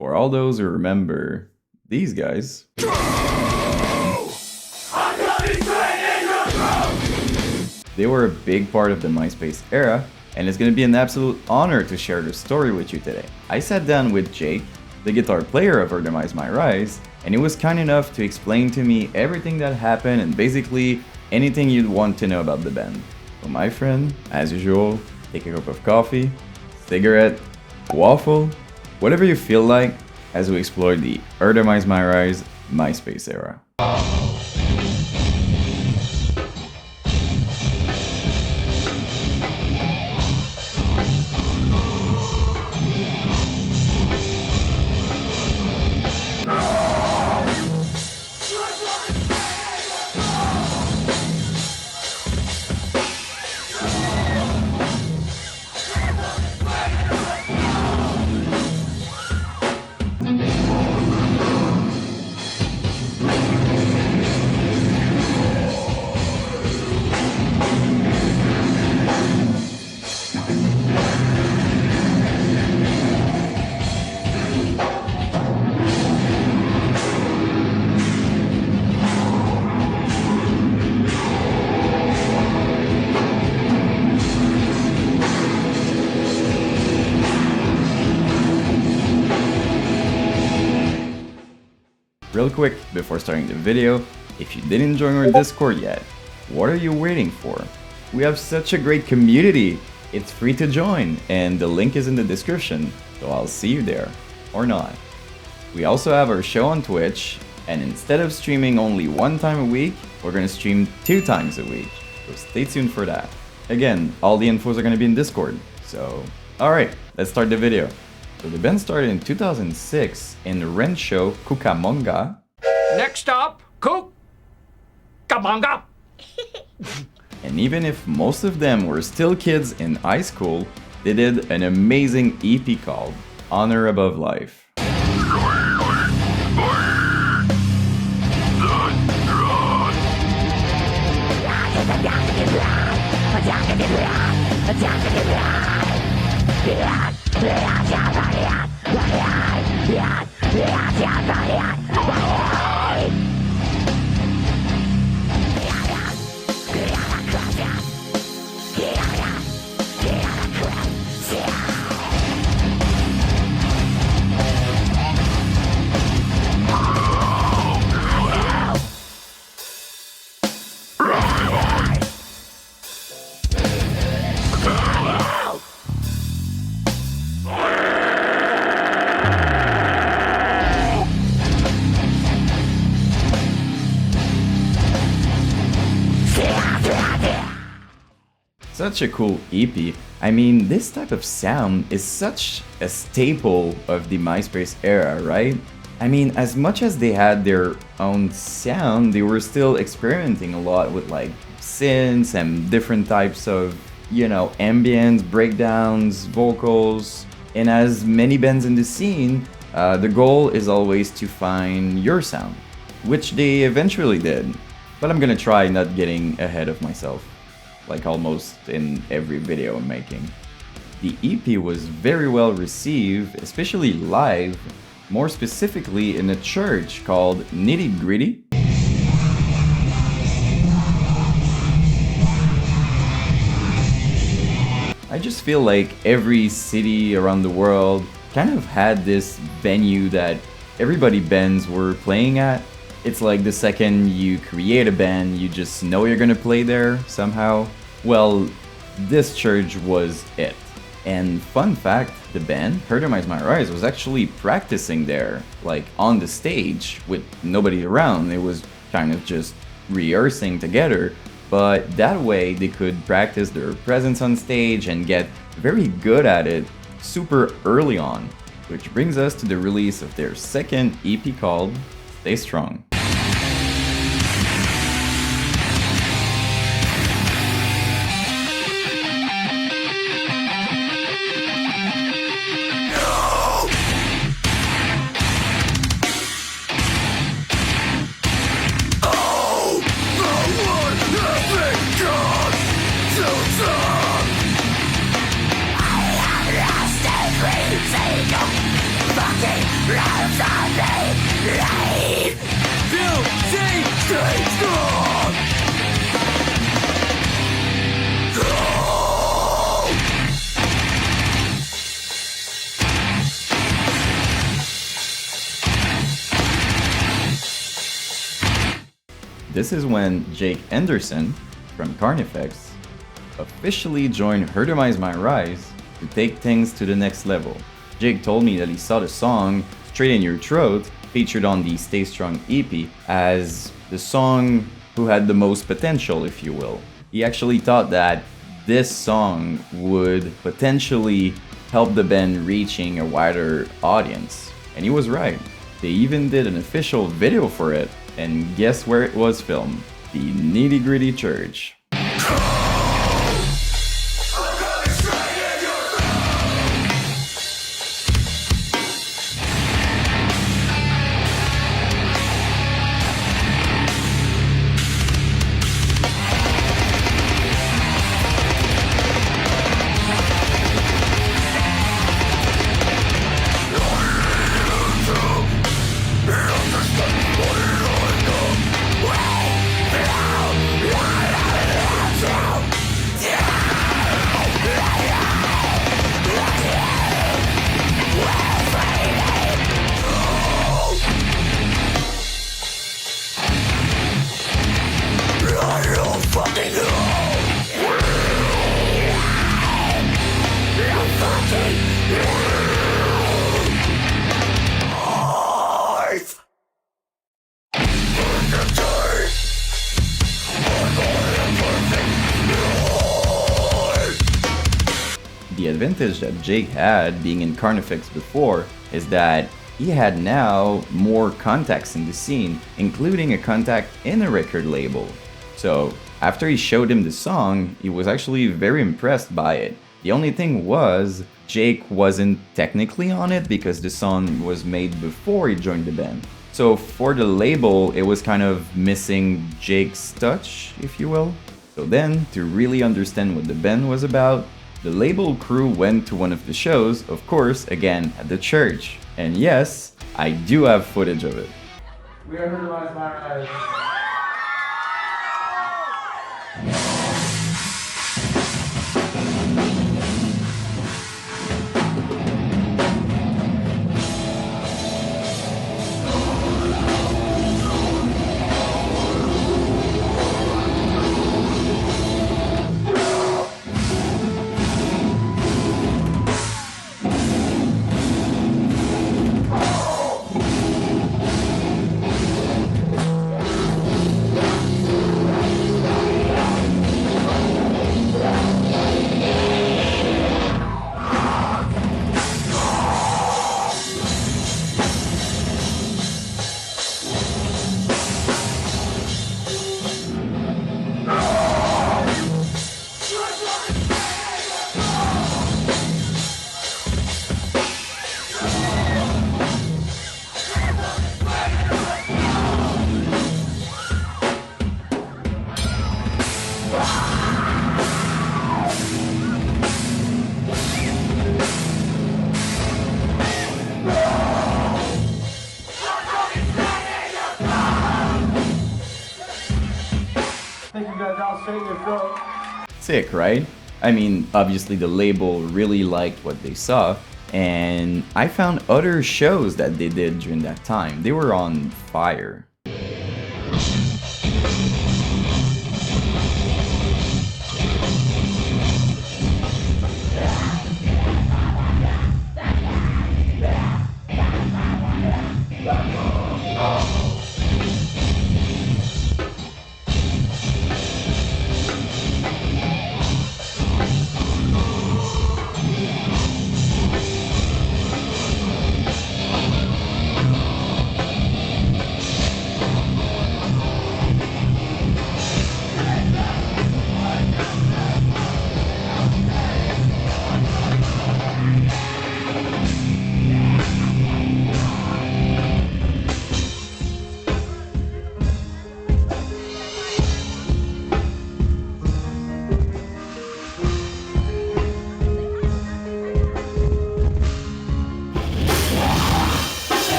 For all those who remember these guys, they were a big part of the MySpace era, and it's gonna be an absolute honor to share their story with you today. I sat down with Jake, the guitar player of DEMISE My Rise, and he was kind enough to explain to me everything that happened and basically anything you'd want to know about the band. So my friend, as usual, take a cup of coffee, cigarette, waffle, whatever you feel like, as we explore the DEMISE My Rise MySpace era. Real quick, before starting the video, if you didn't join our Discord yet, what are you waiting for? We have such a great community, it's free to join, and the link is in the description, so I'll see you there, or not. We also have our show on Twitch, and instead of streaming only one time a week, we're gonna stream 2 times a week, so stay tuned for that. Again, all the infos are gonna be in Discord, so alright, let's start the video. So the band started in 2006 in the Rancho Cucamonga. Next stop, Cucamonga. And even if most of them were still kids in high school, they did an amazing EP called Honor Above Life. Such a cool EP. I mean, this type of sound is such a staple of the MySpace era, right? I mean, as much as they had their own sound, they were still experimenting a lot with like synths and different types of, you know, ambience, breakdowns, vocals. And as many bands in the scene, the goal is always to find your sound, which they eventually did. But I'm gonna try not getting ahead of myself, like almost in every video I'm making. The EP was very well received, especially live, more specifically in a church called Nitty Gritty. I just feel like every city around the world kind of had this venue that everybody bands were playing at. It's like the second you create a band, you just know you're gonna play there somehow. Well, this church was it. And fun fact, the band, DEMISE My Rise, was actually practicing there, like on the stage with nobody around. It was kind of just rehearsing together, but that way they could practice their presence on stage and get very good at it super early on. Which brings us to the release of their second EP called Stay Strong. Fucking This is when Jake Anderson from Carnifex officially joined Her Demise My Rise to take things to the next level. Jake told me that he saw the song Straight in Your Throat featured on the Stay Strong EP as the song who had the most potential, if you will. He actually thought that this song would potentially help the band reaching a wider audience. And he was right. They even did an official video for it, and guess where it was filmed? The Nitty Gritty Church. The advantage that Jake had being in Carnifex before is that he had now more contacts in the scene, including a contact in a record label. So after he showed him the song, he was actually very impressed by it. The only thing was, Jake wasn't technically on it because the song was made before he joined the band. So for the label, it was kind of missing Jake's touch, if you will. So then, to really understand what the band was about, the label crew went to one of the shows, of course, again, at the church. And yes, I do have footage of it. We are Her Demise My Rise. Sick, right? I mean, obviously the label really liked what they saw, and I found other shows that they did during that time. They were on fire.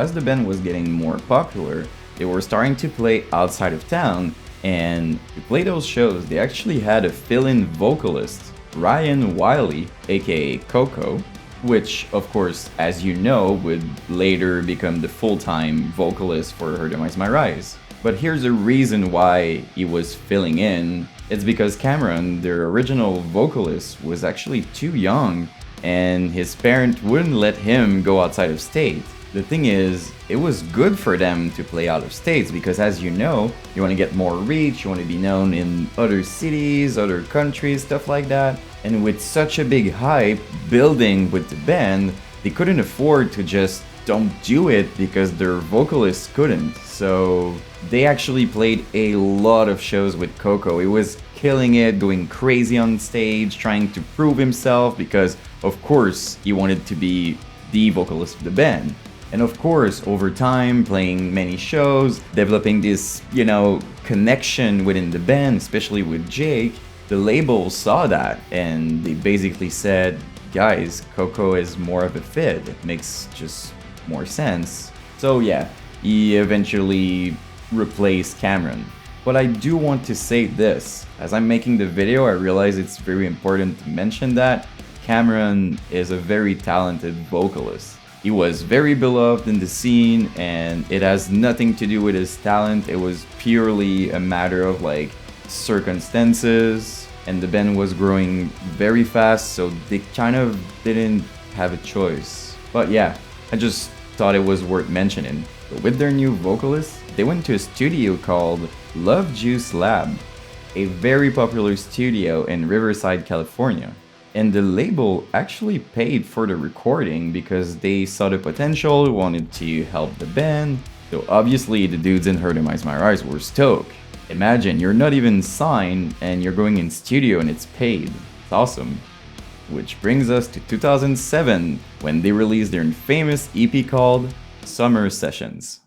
as the band was getting more popular, they were starting to play outside of town, and to play those shows, they actually had a fill-in vocalist, Ryan Wiley, aka Coco, which, of course, as you know, would later become the full-time vocalist for Her Demise My Rise. But here's a reason why he was filling in. It's because Cameron, their original vocalist, was actually too young, and his parent wouldn't let him go outside of state. The thing is, it was good for them to play out of states because, as you know, you want to get more reach, you want to be known in other cities, other countries, stuff like that. And with such a big hype building with the band, they couldn't afford to just don't do it because their vocalist couldn't. So they actually played a lot of shows with Coco. He was killing it, going crazy on stage, trying to prove himself because, of course, he wanted to be the vocalist of the band. And of course, over time, playing many shows, developing this, connection within the band, especially with Jake, the label saw that and they basically said, guys, Coco is more of a fit. It makes just more sense. So yeah, he eventually replaced Cameron. But I do want to say this. As I'm making the video, I realize it's very important to mention that Cameron is a very talented vocalist. He was very beloved in the scene, and it has nothing to do with his talent. It was purely a matter of circumstances, and the band was growing very fast, so they kind of didn't have a choice. But yeah, I just thought it was worth mentioning. But with their new vocalist, they went to a studio called Love Juice Lab, a very popular studio in Riverside, California. And the label actually paid for the recording because they saw the potential, wanted to help the band. So obviously the dudes in Her Demise My Rise were stoked. Imagine, you're not even signed and you're going in studio and it's paid. It's awesome. Which brings us to 2007, when they released their famous EP called Summer Sessions.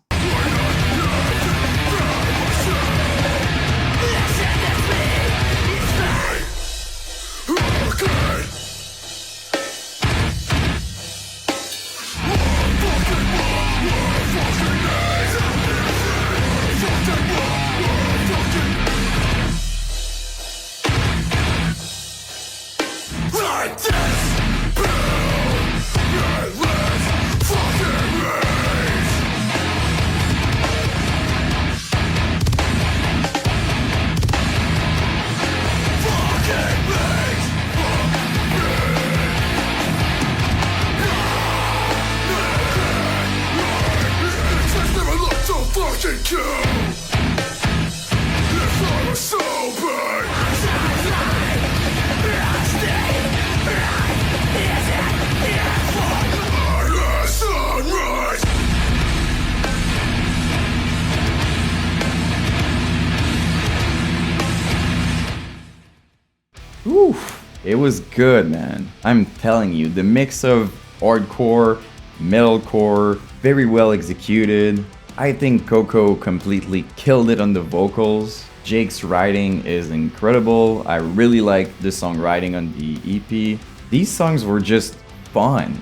Oof, it was good, man. I'm telling you, the mix of hardcore, metalcore, very well executed. I think Coco completely killed it on the vocals. Jake's writing is incredible. I really like the songwriting on the EP. These songs were just fun.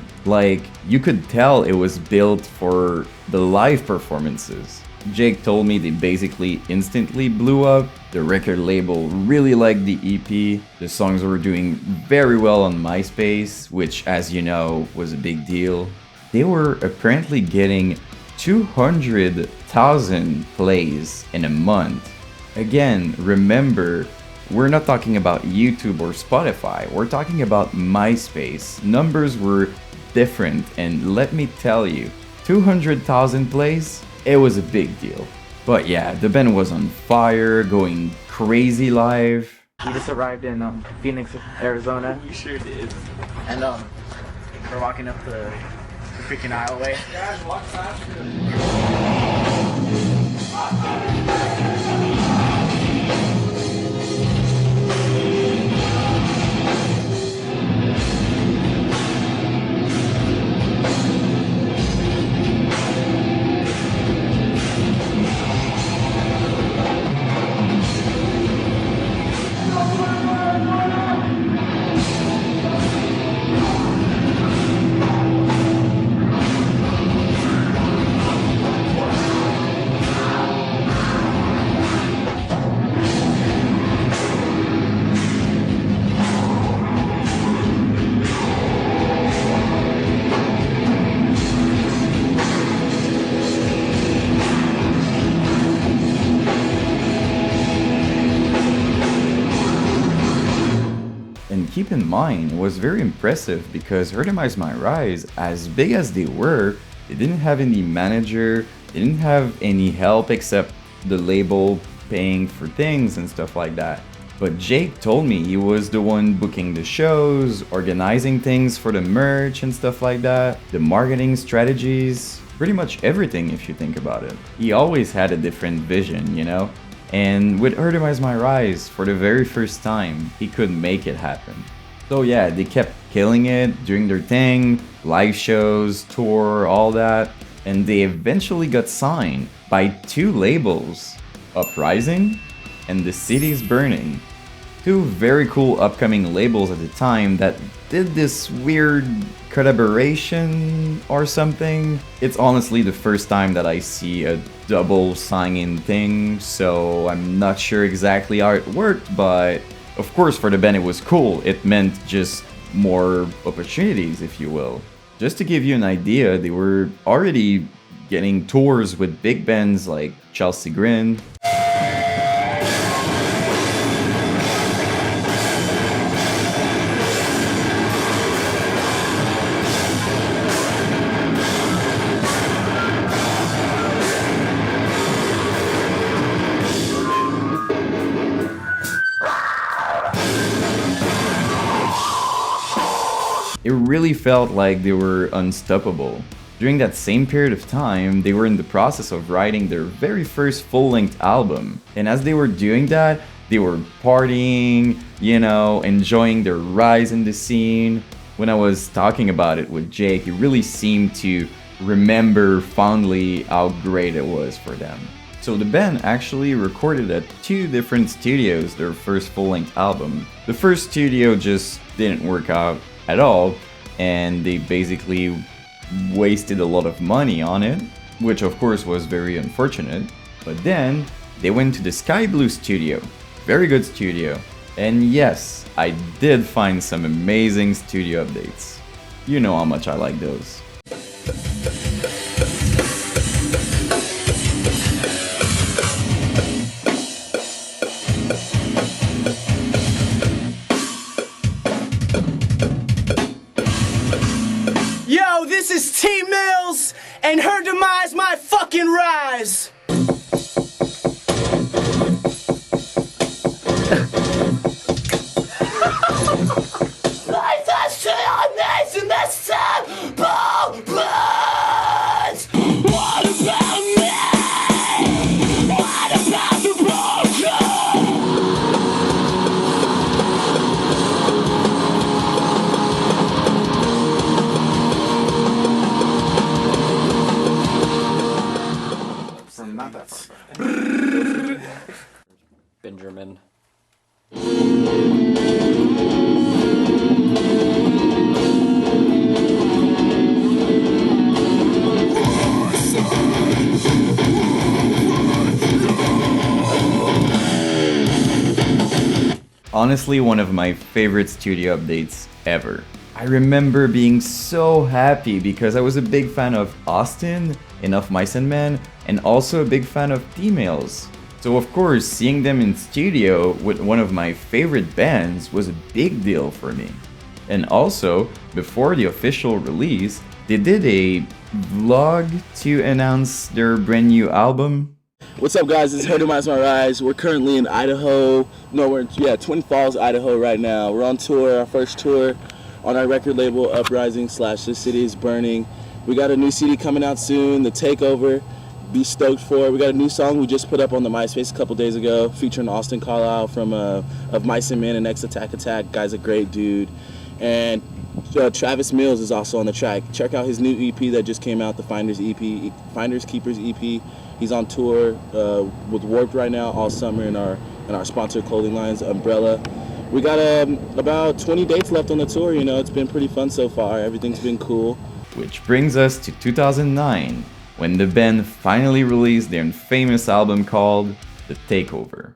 You could tell it was built for the live performances. Jake told me they basically instantly blew up. The record label really liked the EP. The songs were doing very well on MySpace, which, as you know, was a big deal. They were apparently getting 200,000 plays in a month. Again, remember, we're not talking about YouTube or Spotify. We're talking about MySpace. Numbers were different, and let me tell you, 200,000 plays, it was a big deal. But yeah, the band was on fire, going crazy live. We just arrived in Phoenix, Arizona. You sure did. And we're walking up the freaking aisleway. Guys, walk faster. keep in mind, it was very impressive because Her Demise My Rise, as big as they were, they didn't have any manager, they didn't have any help except the label paying for things and stuff like that. But Jake told me he was the one booking the shows, organizing things for the merch and stuff like that, the marketing strategies, pretty much everything if you think about it. He always had a different vision, you know? And with Her Demise My Rise, for the very first time, he could make it happen. So yeah, they kept killing it, doing their thing, live shows, tour, all that, and they eventually got signed by 2 labels, Uprising and The City's Burning. 2 very cool upcoming labels at the time that did this weird collaboration or something. It's honestly the first time that I see a double sign-in thing, so I'm not sure exactly how it worked, but of course for the band it was cool. It meant just more opportunities, if you will. Just to give you an idea, they were already getting tours with big bands like Chelsea Grin, it really felt like they were unstoppable. During that same period of time, they were in the process of writing their very first full-length album. And as they were doing that, they were partying, you know, enjoying their rise in the scene. When I was talking about it with Jake, he really seemed to remember fondly how great it was for them. So the band actually recorded at 2 different studios their first full-length album. The first studio just didn't work out at all, and they basically wasted a lot of money on it, which of course was very unfortunate. But then they went to the Sky Blue studio, very good studio, and yes, I did find some amazing studio updates. You know how much I like those. Yo, this is T Mills, and Her Demise My fucking Rise. What about me? What about the broken? Benjamin. Honestly, one of my favorite studio updates ever. I remember being so happy because I was a big fan of Austin and of Mice and Men, and also a big fan of females. So of course, seeing them in studio with one of my favorite bands was a big deal for me. And also, before the official release, they did a vlog to announce their brand new album. What's up, guys? It's Her Demise My Rise. We're currently in Idaho. No, we're in Twin Falls, Idaho right now. We're on tour, our first tour on our record label, Uprising / The City is Burning. We got a new CD coming out soon, The Takeover. Be stoked for it. We got a new song we just put up on the MySpace a couple days ago, featuring Austin Carlisle from of Mice and Men and X Attack Attack. Guy's a great dude. And Travis Mills is also on the track. Check out his new EP that just came out, the Finders Keepers EP. He's on tour with Warped right now all summer in our sponsored clothing lines, Umbrella. We got about 20 dates left on the tour. You know, it's been pretty fun so far. Everything's been cool. Which brings us to 2009, when the band finally released their famous album called The Takeover.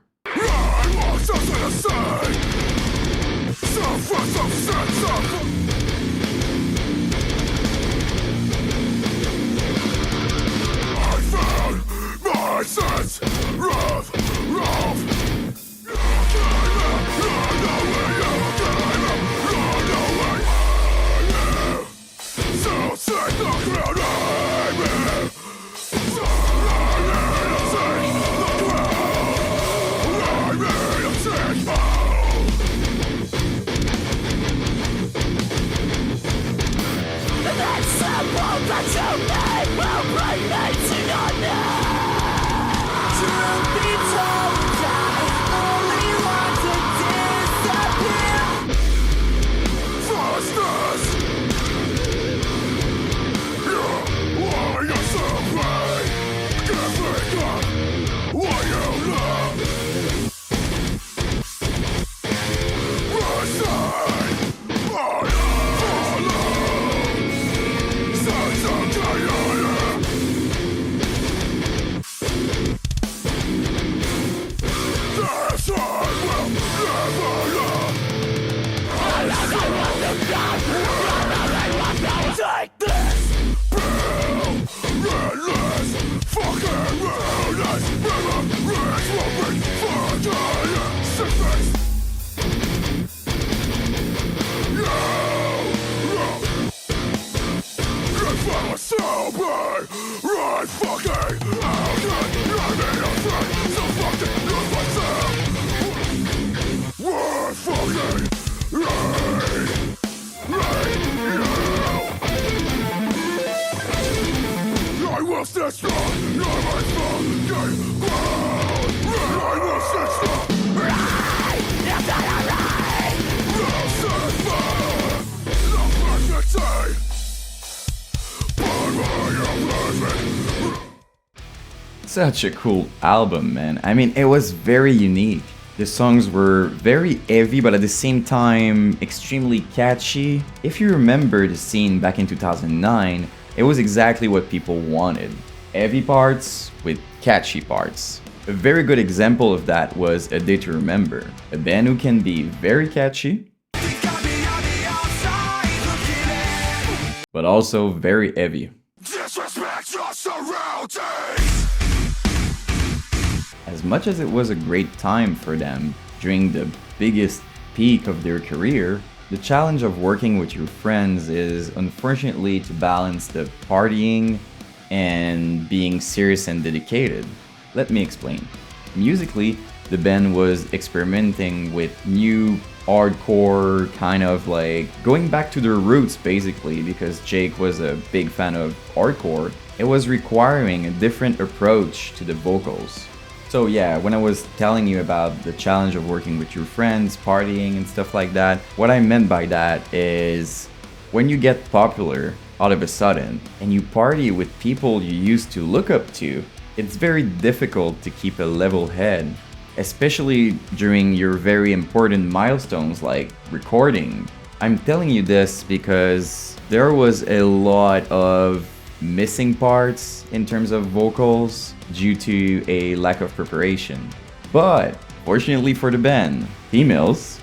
Take this! Relentless! Fucking relentless! Relentless will be fucking sickness! If I was sober, right fucking out and I made a friend, so fucking lose myself! We're fucking right I will stay strong, not my fault, gain ground. I will stay strong. Right, you're gonna ride. I'll satisfy, no perfectly. Burn my amazement. Such a cool album, man. I mean, it was very unique. The songs were very heavy, but at the same time, extremely catchy. If you remember the scene back in 2009, it was exactly what people wanted. Heavy parts with catchy parts. A very good example of that was A Day to Remember, a band who can be very catchy, but also very heavy. Disrespect your surroundings. As much as it was a great time for them during the biggest peak of their career, the challenge of working with your friends is unfortunately to balance the partying and being serious and dedicated. Let me explain. Musically, the band was experimenting with new hardcore, kind of like going back to their roots basically, because Jake was a big fan of hardcore. It was requiring a different approach to the vocals. So yeah, when I was telling you about the challenge of working with your friends, partying and stuff like that, what I meant by that is when you get popular all of a sudden and you party with people you used to look up to, it's very difficult to keep a level head, especially during your very important milestones like recording. I'm telling you this because there was a lot of missing parts in terms of vocals due to a lack of preparation. But fortunately for the band, T-Mills,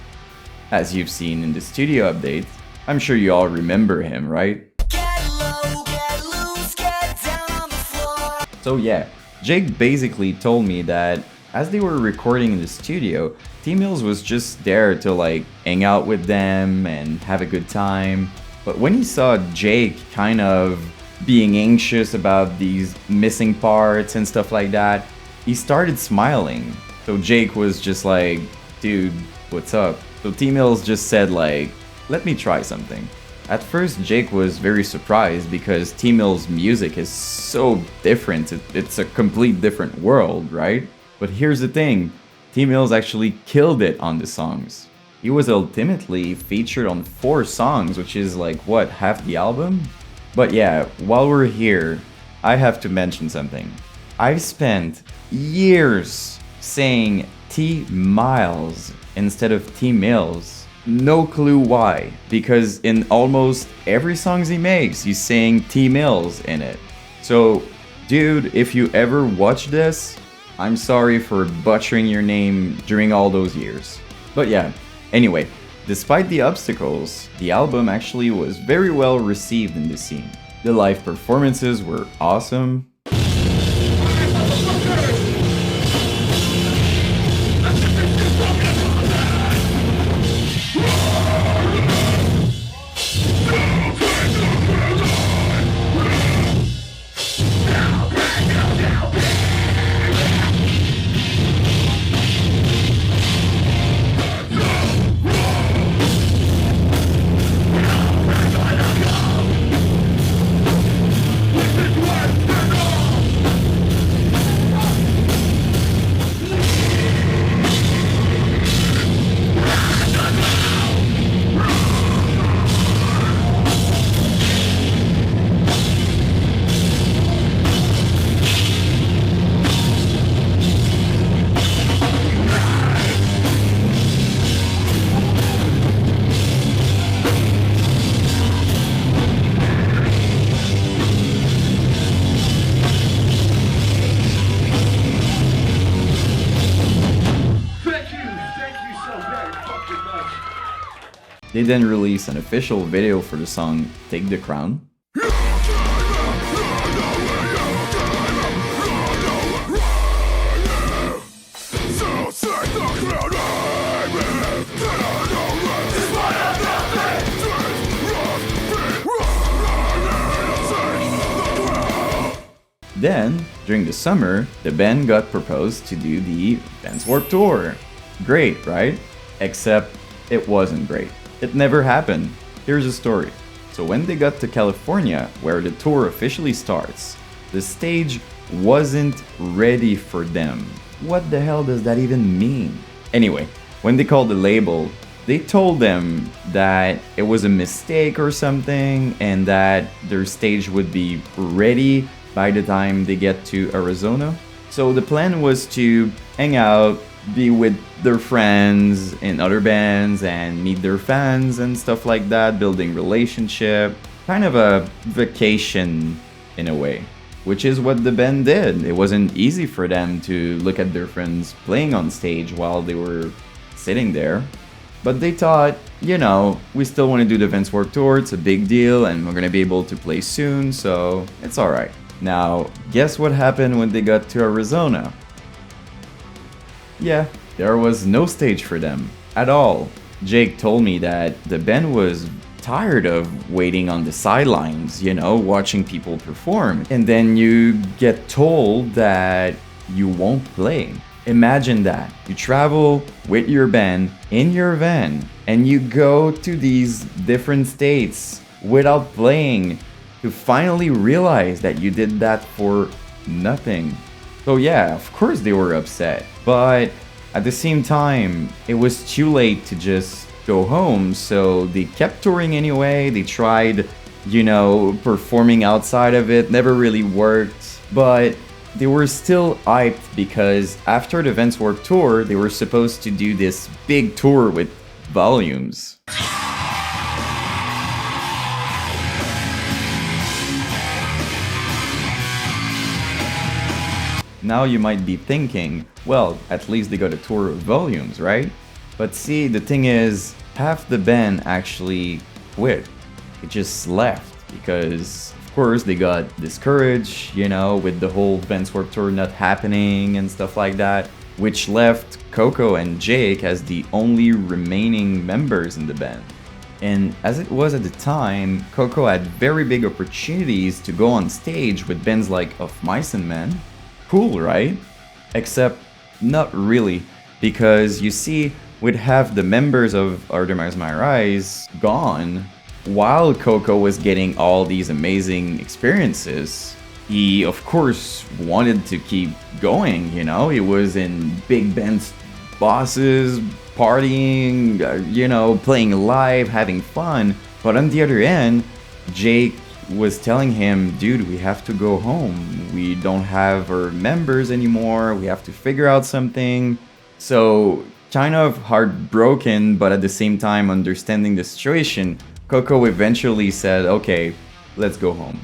as you've seen in the studio update, I'm sure you all remember him, right? Get low, get loose, get down on the floor. So yeah, Jake basically told me that as they were recording in the studio, T-Mills was just there to like hang out with them and have a good time. But when he saw Jake kind of being anxious about these missing parts and stuff like that, he started smiling. So Jake was just like, dude, what's up? So T-Mills just said like, let me try something. At first Jake was very surprised because T-Mills' music is so different, it's a complete different world, right? But here's the thing, T-Mills actually killed it on the songs. He was ultimately featured on 4 songs, which is like, what, half the album? But yeah, while we're here, I have to mention something. I've spent years saying T-Miles instead of T-Mills. No clue why, because in almost every song he makes, he's saying T-Mills in it. So, dude, if you ever watch this, I'm sorry for butchering your name during all those years. But yeah, anyway. Despite the obstacles, the album actually was very well received in the scene. The live performances were awesome. They then released an official video for the song Take the Crown. Then, during the summer, the band got proposed to do the Vans Warped Tour. Great, right? Except it wasn't great. It never happened. Here's a story. So when they got to California, where the tour officially starts, the stage wasn't ready for them. What the hell does that even mean? Anyway, when they called the label, they told them that it was a mistake or something and that their stage would be ready by the time they get to Arizona. So the plan was to hang out, be with their friends in other bands and meet their fans and stuff like that, building relationship, kind of a vacation in a way, which is what the band did. It wasn't easy for them to look at their friends playing on stage while they were sitting there. But they thought, you know, we still want to do the Vans Warped Tour, it's a big deal and we're gonna be able to play soon, so it's alright. Now, guess what happened when they got to Arizona? Yeah, there was no stage for them at all. Jake told me that the band was tired of waiting on the sidelines, you know, watching people perform. And then you get told that you won't play. Imagine that. You travel with your band in your van and you go to these different states without playing to finally realize that you did that for nothing. So yeah, of course they were upset, but at the same time, it was too late to just go home, so they kept touring anyway. They tried, you know, performing outside of it, never really worked, but they were still hyped because after the Vans Warped Tour, they were supposed to do this big tour with Volumes. Now you might be thinking, well, at least they got a tour of Volumes, right? But see, the thing is, half the band actually quit. It just left because, of course, they got discouraged, you know, with the whole Vans Warped Tour not happening and stuff like that, which left Coco and Jake as the only remaining members in the band. And as it was at the time, Coco had very big opportunities to go on stage with bands like Of Mice and Men. Cool, right? Except not really, because you see, with half the members of DEMISE My Rise gone, while Coco was getting all these amazing experiences, he of course wanted to keep going, you know? He was in big band bosses, partying, you know, playing live, having fun. But on the other end, Jake was telling him, dude, we have to go home. We don't have our members anymore. We have to figure out something. So kind of heartbroken, but at the same time understanding the situation, Coco eventually said, okay, let's go home.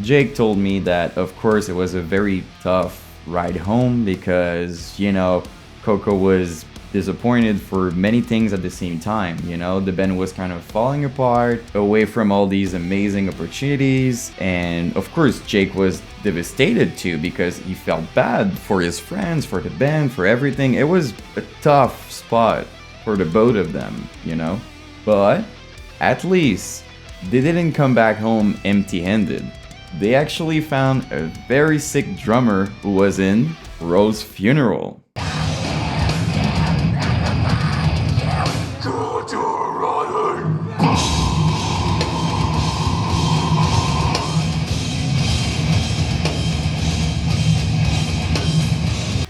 Jake told me that, of course, it was a very tough ride home because, you know, Coco was disappointed for many things at the same time, you know? The band was kind of falling apart, away from all these amazing opportunities, and of course Jake was devastated too because he felt bad for his friends, for the band, for everything. It was a tough spot for the both of them, you know? But at least they didn't come back home empty-handed. They actually found a very sick drummer who was in Rose's funeral.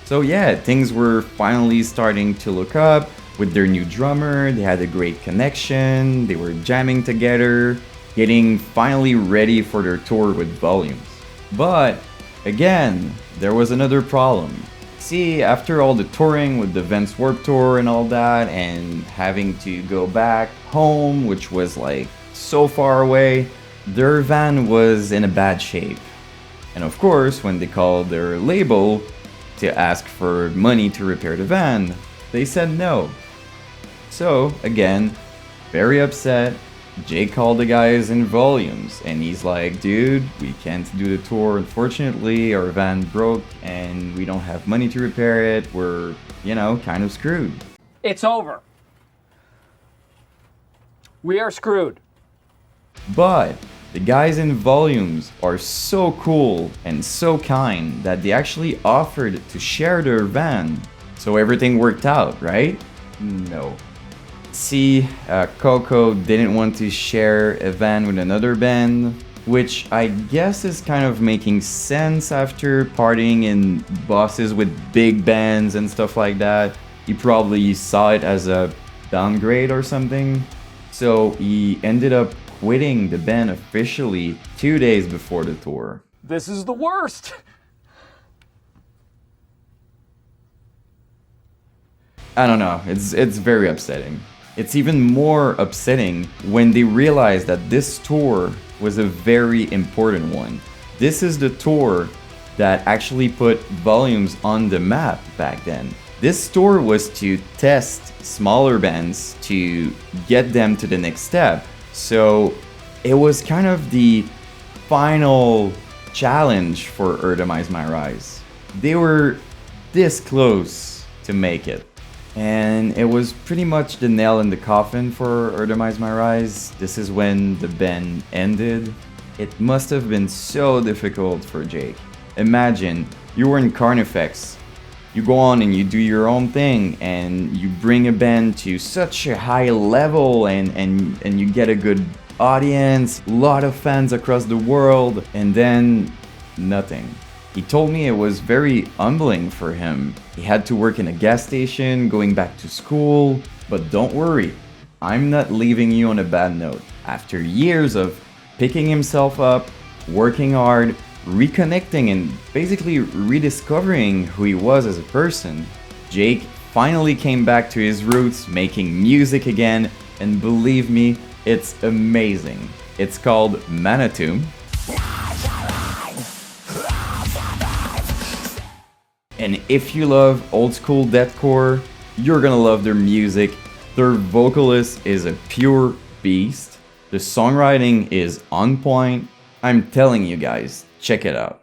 So yeah, things were finally starting to look up with their new drummer. They had a great connection, they were jamming together, getting finally ready for their tour with Volumes. But again, there was another problem. See, after all the touring with the Vans Warped Tour and all that, and having to go back home, which was like so far away, their van was in a bad shape. And of course, when they called their label to ask for money to repair the van, they said no. So again, very upset. Jake called the guys in Volumes, and he's like, dude, we can't do the tour. Unfortunately, our van broke, and we don't have money to repair it. We're, you know, kind of screwed. It's over. We are screwed. But the guys in Volumes are so cool and so kind that they actually offered to share their van. So everything worked out, right? No. See, Coco didn't want to share a van with another band, which I guess is kind of making sense after partying in buses with big bands and stuff like that. He probably saw it as a downgrade or something. So he ended up quitting the band officially 2 days before the tour. This is the worst. I don't know, it's very upsetting. It's even more upsetting when they realize that this tour was a very important one. This is the tour that actually put Volumes on the map back then. This tour was to test smaller bands to get them to the next step. So it was kind of the final challenge for DEMISE My Rise. They were this close to make it. And it was pretty much the nail in the coffin for DEMISE My Rise. This is when the band ended. It must have been so difficult for Jake. Imagine, you were in Carnifex. You go on and you do your own thing, and you bring a band to such a high level, and you get a good audience, a lot of fans across the world, and then nothing. He told me it was very humbling for him. He had to work in a gas station, going back to school, but don't worry, I'm not leaving you on a bad note. After years of picking himself up, working hard, reconnecting and basically rediscovering who he was as a person, Jake finally came back to his roots, making music again, and believe me, it's amazing. It's called Manitou. And if you love old school deathcore, you're gonna love their music. Their vocalist is a pure beast. The songwriting is on point. I'm telling you guys, check it out.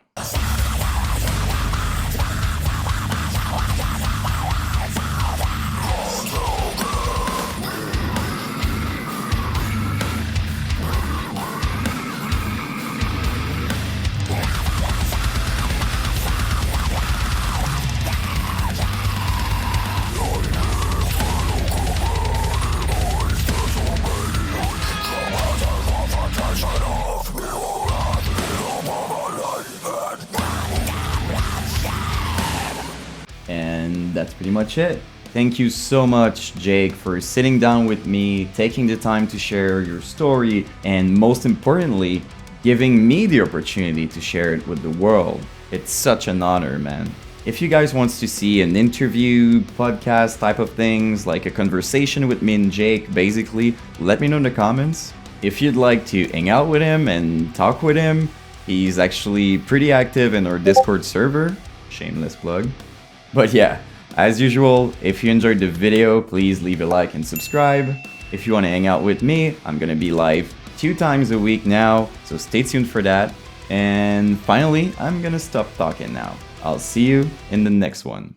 And that's pretty much it. Thank you so much, Jake, for sitting down with me, taking the time to share your story, and most importantly, giving me the opportunity to share it with the world. It's such an honor, man. If you guys want to see an interview, podcast type of things, like a conversation with me and Jake, basically, let me know in the comments. If you'd like to hang out with him and talk with him, he's actually pretty active in our Discord server. Shameless plug. But yeah, as usual, if you enjoyed the video, please leave a like and subscribe. If you want to hang out with me, I'm gonna be live 2 times a week now, so stay tuned for that. And finally, I'm gonna stop talking now. I'll see you in the next one.